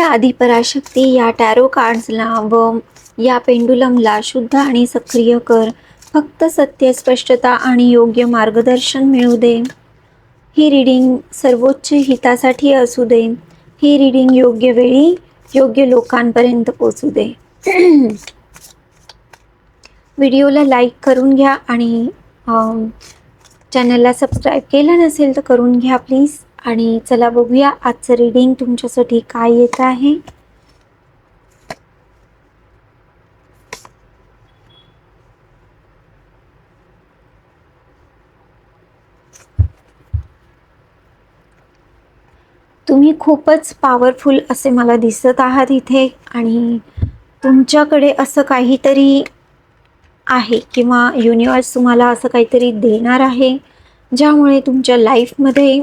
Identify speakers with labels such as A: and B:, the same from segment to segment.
A: आदिपराशक्ती या टॅरो कार्ड्सला व या पेंडुलमला शुद्ध आणि सक्रिय कर. फक्त सत्य, स्पष्टता आणि योग्य मार्गदर्शन मिळू दे. ही रीडिंग सर्वोच्च हितासाठी असू दे. ही रीडिंग योग्य वेळी योग्य लोकांपर्यंत पोहोचू दे. व्हिडिओला लाईक करून घ्या आणि चॅनलला सबस्क्राईब केलं नसेल तर करून घ्या प्लीज. आणि चला बघूया आजचं रीडिंग तुमच्यासाठी काय येत आहे. तुम्ही खूपच पॉवरफुल असे मला दिसत आहात इथे, आणि तुमच्याकडे असं काहीतरी आहे किंवा युनिवर्स तुम्हाला असं काहीतरी देणार आहे ज्यामुळे तुमच्या लाईफमध्ये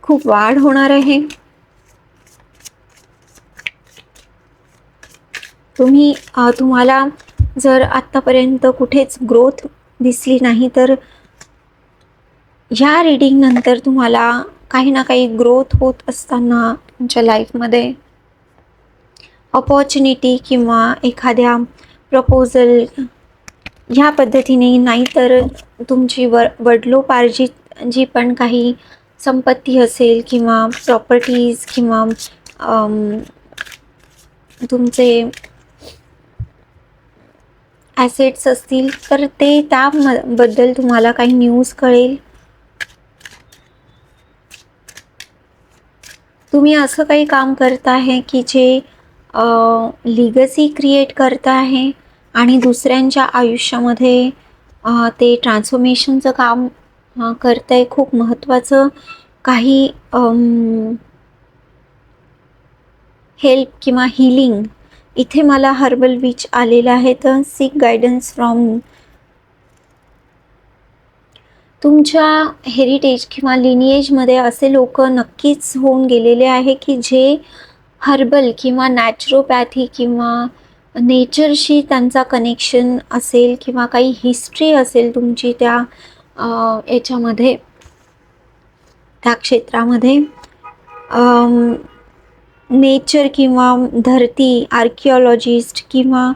A: खूप वाढ होणार आहे. तुम्हाला जर आत्तापर्यंत कुठेच ग्रोथ दिसली नाही तर ह्या रीडिंग नंतर तुम्हाला काही ना काही ग्रोथ होत असताना तुमच्या लाईफमध्ये अपॉर्च्युनिटी किंवा एखाद्या प्रपोजल ह्या पद्धतीने, नाहीतर तुमची वडिलोपार्जित जी पण काही संपत्ती असेल किंवा प्रॉपर्टीज किंवा तुमचे ॲसेट्स असतील तर ते त्याबद्दल तुम्हाला काही न्यूज कळेल. तुम्ही असं काही काम करत आहे की जे लिगसी क्रिएट करत आहे आणि दुसऱ्यांच्या आयुष्यामध्ये ते ट्रान्सफॉर्मेशनचं काम करत आहे. खूप महत्त्वाचं काही हेल्प किंवा हिलिंग. इथे मला हर्बल विच आलेलं आहे. तर सीक गायडन्स फ्रॉम तुमच्या हेरिटेज किंवा लिनिएजमध्ये असे लोक नक्कीच होऊन गेलेले आहे की जे हर्बल किंवा नॅचरोपॅथी किंवा नेचरशी त्यांचा कनेक्शन असेल किंवा काही हिस्ट्री असेल तुमची त्या याच्यामध्ये, त्या क्षेत्रामध्ये. नेचर किंवा धरती आर्किओलॉजिस्ट किंवा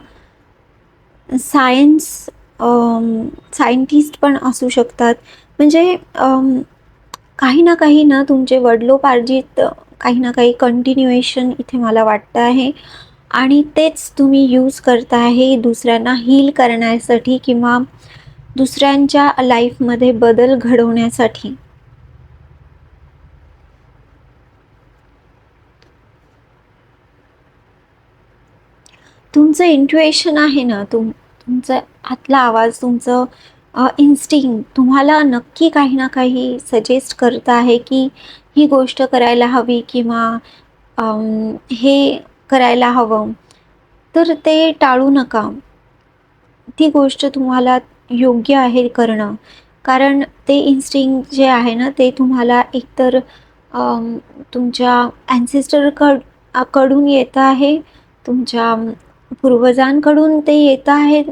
A: सायंटिस्ट पण असू शकतात. म्हणजे काही ना काही ना तुमचे वडिलोपार्जित काही ना काही कंटिन्युएशन इथे मला वाटतं आहे, आणि तेच तुम्ही यूज करता आहे दुसऱ्यांना हील करण्यासाठी किंवा दुसऱ्यांच्या लाईफमध्ये बदल घडवण्यासाठी. तुमचं इंट्युएशन आहे ना, तुमचा आतला आवाज, तुमचं इन्स्टिंक्ट तुम्हाला नक्की काही ना काही सजेस्ट करत आहे की ही गोष्ट करायला हवी किंवा हे करायला हवं. तर ते टाळू नका. ती गोष्ट तुम्हाला योग्य आहे करणं, कारण ते इन्स्टिंक्ट जे आहे ना ते तुम्हाला एकतर तुमच्या कडून येतं आहे, तुमच्या पूर्वजांकडून ते येत आहेत,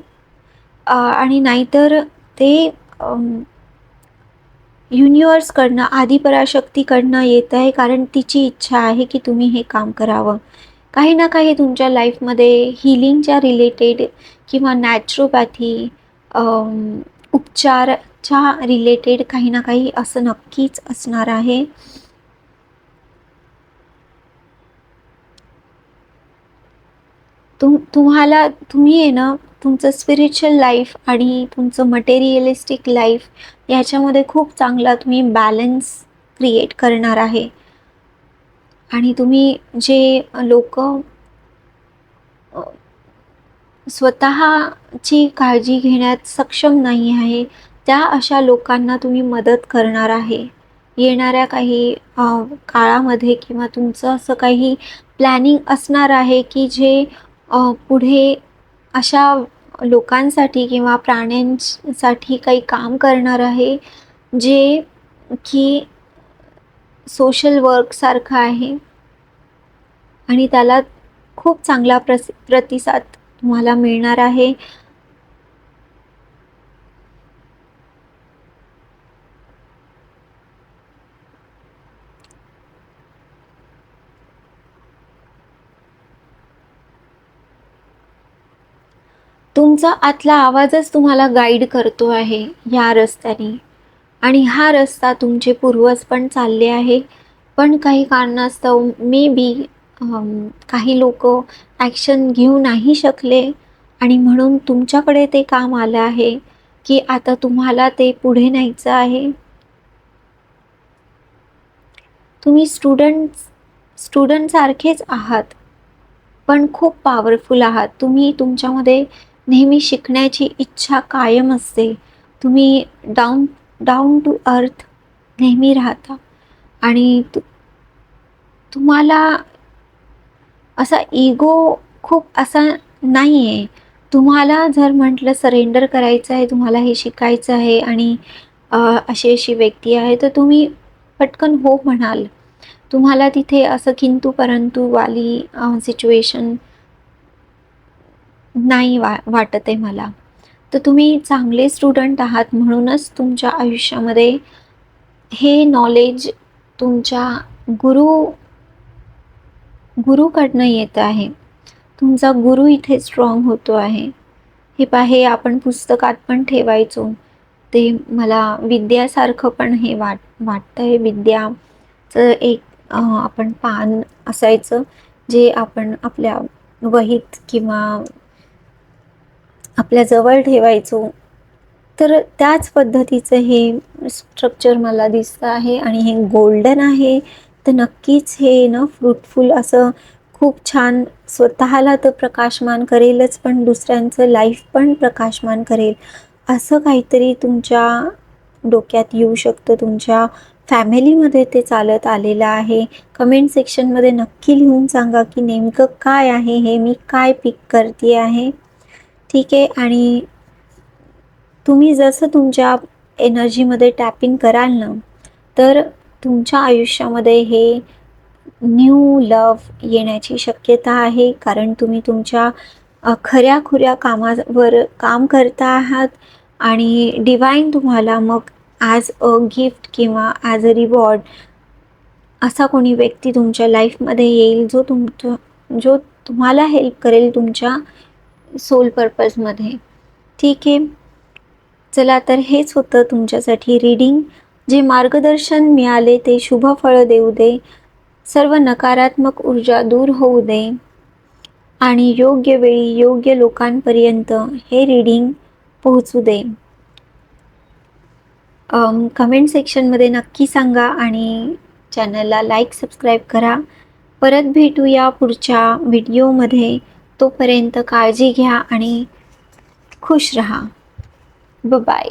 A: आणि नाहीतर ते युनिवर्सकडनं, आदिपराशक्तीकडनं येत आहे, कारण तिची इच्छा आहे की तुम्ही हे काम करावं. काही ना काही तुमच्या लाईफमध्ये हिलिंगच्या रिलेटेड किंवा नॅचरोपॅथी उपचारच्या रिलेटेड काही ना काही असं नक्कीच असणार आहे. तुम्ही आहे ना तुमचं स्पिरिच्युअल लाईफ आणि तुमचं मटेरियलिस्टिक लाईफ याच्यामध्ये खूप चांगला तुम्ही बॅलन्स क्रिएट करणार आहे. आणि तुम्ही जे लोक स्वतःची काळजी घेण्यात सक्षम नाही आहे त्या अशा लोकांना तुम्ही मदत करणार आहे येणाऱ्या काही काळामध्ये, किंवा तुमचं असं काही प्लॅनिंग असणार आहे की जे पुढे अशा लोकांसाठी किंवा प्राण्यांसाठी काही काम करणार आहे जे की सोशल वर्कसारखं आहे, आणि त्याला खूप चांगला प्रतिसाद तुम्हाला मिळणार आहे. तुमचा आतला आवाजच तुम्हाला गाईड करतो आहे या रस्त्याने. आणि हा रस्ता तुमचे पूर्वज पण चालले आहे. पण काही कारणास्तव मे बी काही लोक ॲक्शन घेऊ नाही शकले आणि म्हणून तुमच्याकडे ते काम आलं आहे की आता तुम्हाला ते पुढे न्यायचं आहे. तुम्ही स्टुडंट सारखेच आहात, पण खूप पॉवरफुल आहात. तुम्ही तुमच्यामध्ये नेहमी शिकण्याची इच्छा कायम असते. तुम्ही डाऊन डाऊन टू अर्थ नेहमी राहता आणि तुम्हाला असा इगो खूप असा नाही आहे. तुम्हाला जर म्हटलं सरेंडर करायचं आहे, तुम्हाला हे शिकायचं आहे आणि अशी अशी व्यक्ती आहे, तर तुम्ही पटकन हो म्हणाल. तुम्हाला तिथे असं किंतु परंतु वाली सिच्युएशन नाही वाटत आहे मला. तर तुम्ही चांगले स्टुडंट आहात, म्हणूनच तुमच्या आयुष्यामध्ये हे नॉलेज तुमच्या गुरुकडनं येत आहे. तुमचा गुरु इथे स्ट्रॉंग होतो आहे. हे हे आपण पुस्तकात पण ठेवायचो. ते मला विद्यासारखं पण हे वाटतंय. विद्याचं एक आपण पान असायचं, जे आपण आपल्या वहीत किंवा आपल्या जवळ ठेवायचो. तर त्याच पद्धतीचं हे स्ट्रक्चर मला दिसतं आहे आणि हे गोल्डन आहे. तर नक्कीच हे ना फ्रुटफुल असं खूप छान स्वतःला तर प्रकाशमान करेलच, पण दुसऱ्यांचं लाईफ पण प्रकाशमान करेल. असं काहीतरी तुमच्या डोक्यात येऊ शकतं. तुमच्या फॅमिलीमध्ये ते चालत आलेलं आहे. कमेंट सेक्शनमध्ये नक्की लिहून सांगा की नेमकं काय आहे हे, मी काय पिक करते आहे. ठीक आहे. आणि तुम्ही जसं तुमच्या एनर्जीमध्ये टॅपिंग कराल ना, तर तुमच्या आयुष्यामध्ये हे न्यू लव्ह येण्याची शक्यता आहे. कारण तुम्ही तुमच्या खऱ्या-खुऱ्या कामावर काम करता आहात आणि डिवाईन तुम्हाला मग ॲज अ गिफ्ट किंवा ॲज अ रिवॉर्ड असा कोणी व्यक्ती तुमच्या लाईफमध्ये येईल, जो तुम्हाला हेल्प करेल तुमच्या सोल पर्पजमध्ये. ठीक आहे. चला, तर हेच होतं तुमच्यासाठी रीडिंग. जे मार्गदर्शन मिळाले ते शुभ फळ देऊ दे. सर्व नकारात्मक ऊर्जा दूर होऊ दे आणि योग्य वेळी योग्य लोकांपर्यंत हे रीडिंग पोहोचू दे. कमेंट सेक्शनमध्ये नक्की सांगा आणि चॅनलला लाईक सबस्क्राईब करा. परत भेटूया पुढच्या व्हिडिओमध्ये. तोपर्यंत काळजी घ्या आणि खुश रहा. बाय.